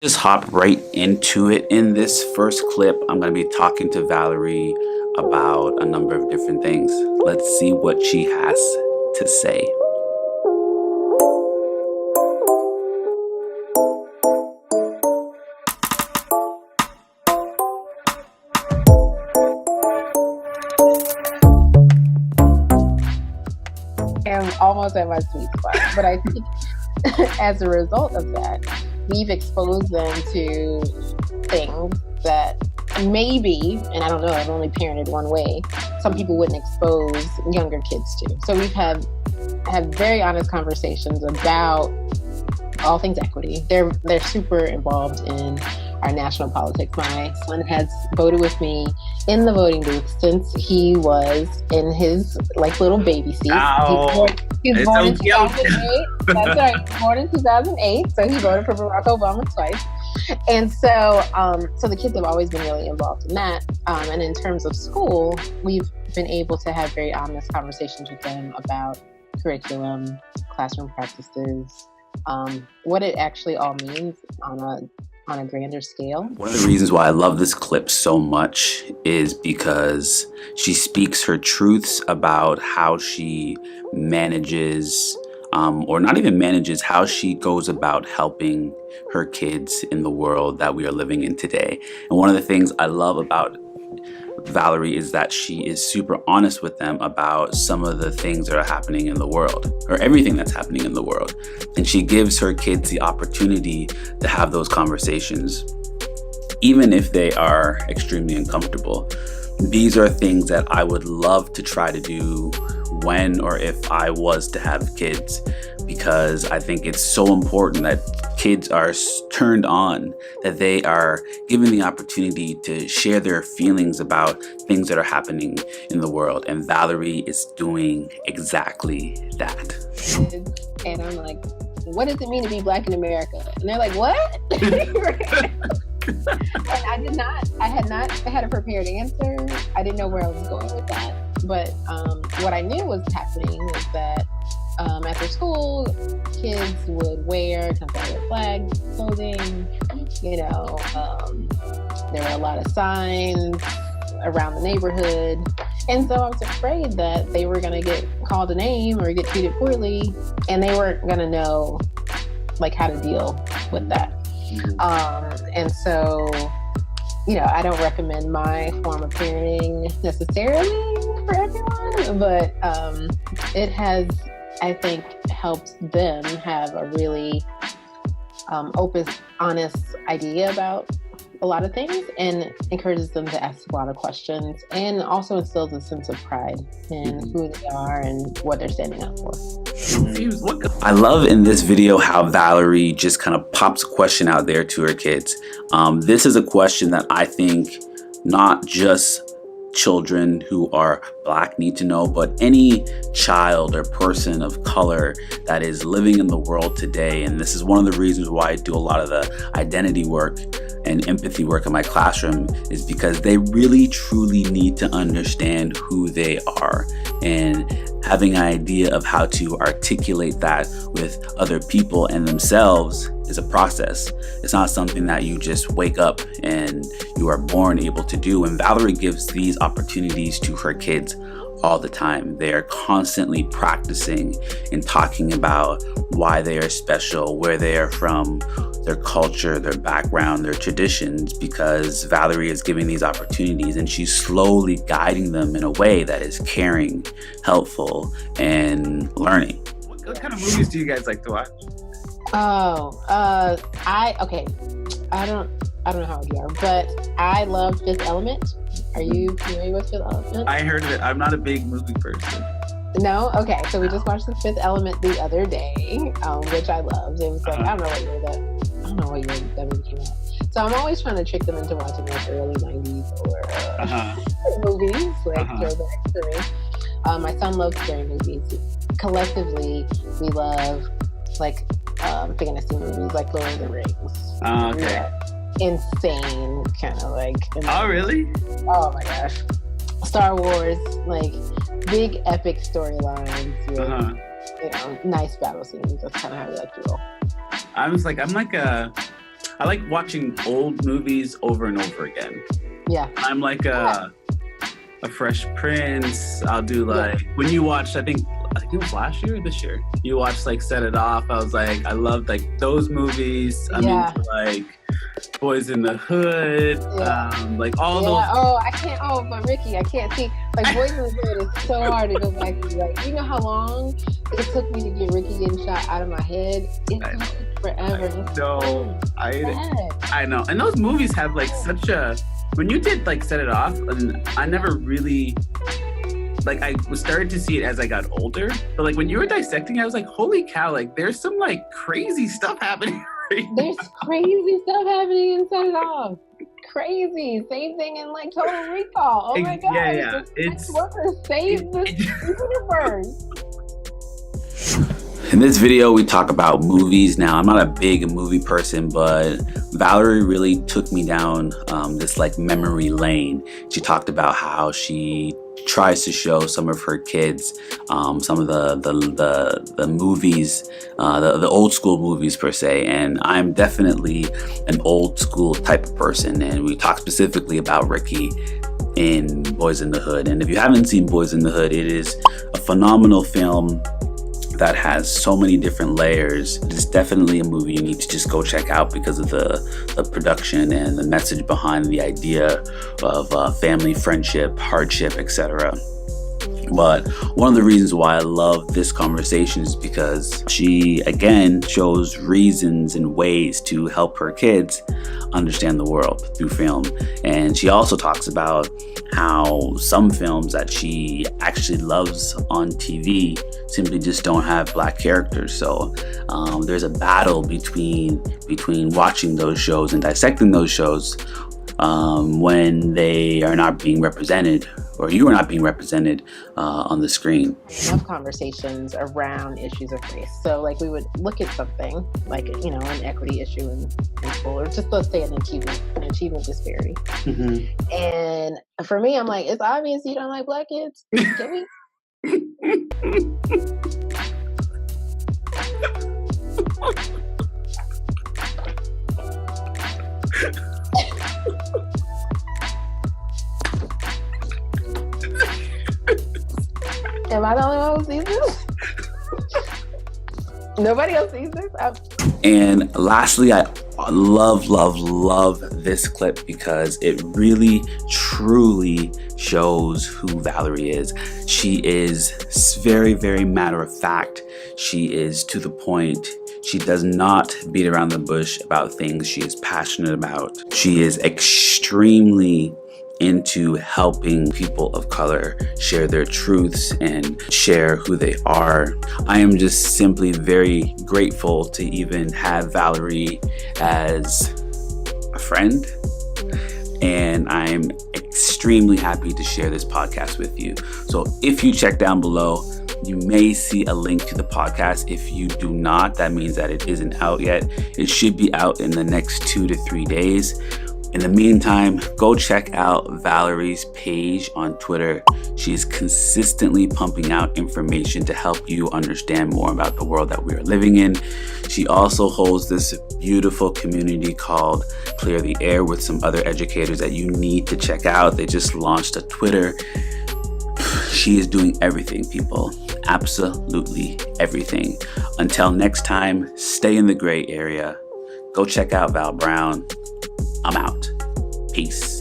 Just hop right into it. In this first clip, I'm going to be talking to Valerie about a number of different things. Let's see what she has to say. I'm almost at my sweet spot, but I think as a result of that, we've exposed them to things that maybe, and I don't know, I've only parented one way, some people wouldn't expose younger kids to. So we've had very honest conversations about all things equity. They're super involved in our national politics. My son has voted with me in the voting booth since he was in his little baby seat. He's born in 2008. That's right. He was born in 2008, so he voted for Barack Obama twice. And so the kids have always been really involved in that. And in terms of school, we've been able to have very honest conversations with them about curriculum, classroom practices, what it actually all means on a grander scale. One of the reasons why I love this clip so much is because she speaks her truths about how she manages, or not even manages, how she goes about helping her kids in the world that we are living in today. And one of the things I love about Valerie is that she is super honest with them about some of the things that are happening in the world, or everything that's happening in the world. And she gives her kids the opportunity to have those conversations, even if they are extremely uncomfortable. These are things that I would love to try to do when or if I was to have kids, because I think it's so important that kids are turned on, that they are given the opportunity to share their feelings about things that are happening in the world. And Valerie is doing exactly that. And I'm like, what does it mean to be Black in America? And they're like, what? And I had a prepared answer. I didn't know where I was going with that. But what I knew was happening was that after school, kids would wear Confederate flag clothing. There were a lot of signs around the neighborhood. And so I was afraid that they were going to get called a name or get treated poorly, and they weren't going to know how to deal with that. And so, I don't recommend my form of parenting necessarily for everyone, but it has, I think, helped them have a really open, honest idea about a lot of things, and encourages them to ask a lot of questions, and also instills a sense of pride in who they are and what they're standing up for. I love in this video how Valerie just kind of pops a question out there to her kids. This is a question that I think not just children who are Black need to know, but any child or person of color that is living in the world today. And this is one of the reasons why I do a lot of the identity work and empathy work in my classroom, is because they really truly need to understand who they are, and having an idea of how to articulate that with other people and themselves is a process. It's not something that you just wake up and you are born able to do. And Valerie gives these opportunities to her kids all the time. They are constantly practicing and talking about why they are special, where they are from, their culture, their background, their traditions, because Valerie is giving these opportunities and she's slowly guiding them in a way that is caring, helpful, and learning. What kind of movies do you guys like to watch? I don't know how old you are, but I love Fifth Element. Are you familiar with Fifth Element? I heard of it. I'm not a big movie person. No? Okay, so we just watched The Fifth Element the other day, which I loved. It was I don't know what year that movie came out. So I'm always trying to trick them into watching early 90s or movies, throwbacks for me. My son loves scary movies. Collectively, we love fantasy movies like Lord of the Rings. Oh, okay. Insane, kind of Oh, really? Oh my gosh. Star Wars, big epic storylines with, nice battle scenes. That's kind of how we like to roll. I'm like a I like watching old movies over and over again. Yeah. I'm like a Fresh Prince. I'll do like when you watched, I think it was last year or this year. You watched like Set It Off. I was like, I loved like those movies. I'm into like Boys in the Hood. Like all those. Oh, I can't. Oh, but Ricky, I can't see. Like Boys in the Hood is so hard to go back to. Like, you know how long it took me to get Ricky getting shot out of my head? It took forever. I know. And those movies have like such a. When you did like Set It Off, and I never really like I was started to see it as I got older. But like when you were dissecting, I was like, holy cow! Like there's some like crazy stuff happening. There's crazy stuff happening in Set It Off. Crazy. Same thing in like Total Recall. Oh my god! Yeah. It's workers save this universe. In this video, we talk about movies. Now, I'm not a big movie person, but Valerie really took me down this like memory lane. She talked about how she tries to show some of her kids some of the movies, the old school movies per se. And I'm definitely an old school type of person. And we talk specifically about Ricky in Boys in the Hood. And if you haven't seen Boys in the Hood, it is a phenomenal film that has so many different layers. It's definitely a movie you need to just go check out because of the production and the message behind the idea of family, friendship, hardship, etc. But one of the reasons why I love this conversation is because she, again, shows reasons and ways to help her kids understand the world through film. And she also talks about how some films that she actually loves on TV simply just don't have black characters. So there's a battle between watching those shows and dissecting those shows when they are not being represented, or you are not being represented on the screen. Enough conversations around issues of race. So like we would look at something like, you know, an equity issue in school, or just let's say an achievement disparity. Mm-hmm. And for me, I'm like, it's obvious you don't like black kids. Can we? Am I the only one who sees this? Nobody else sees this? And lastly, I love this clip because it really, truly shows who Valerie is. She is very, very matter of fact. She is to the point. She does not beat around the bush about things she is passionate about. She is extremely into helping people of color share their truths and share who they are. I am just simply very grateful to even have Valerie as a friend, and I'm extremely happy to share this podcast with you. So if you check down below, you may see a link to the podcast. If you do not, that means that it isn't out yet. It should be out in the next 2 to 3 days. In the meantime, go check out Valerie's page on Twitter. She's consistently pumping out information to help you understand more about the world that we are living in. She also holds this beautiful community called Clear the Air with some other educators that you need to check out. They just launched a Twitter. She is doing everything, people. Absolutely everything. Until next time, stay in the gray area. Go check out Val Brown. I'm out. Peace.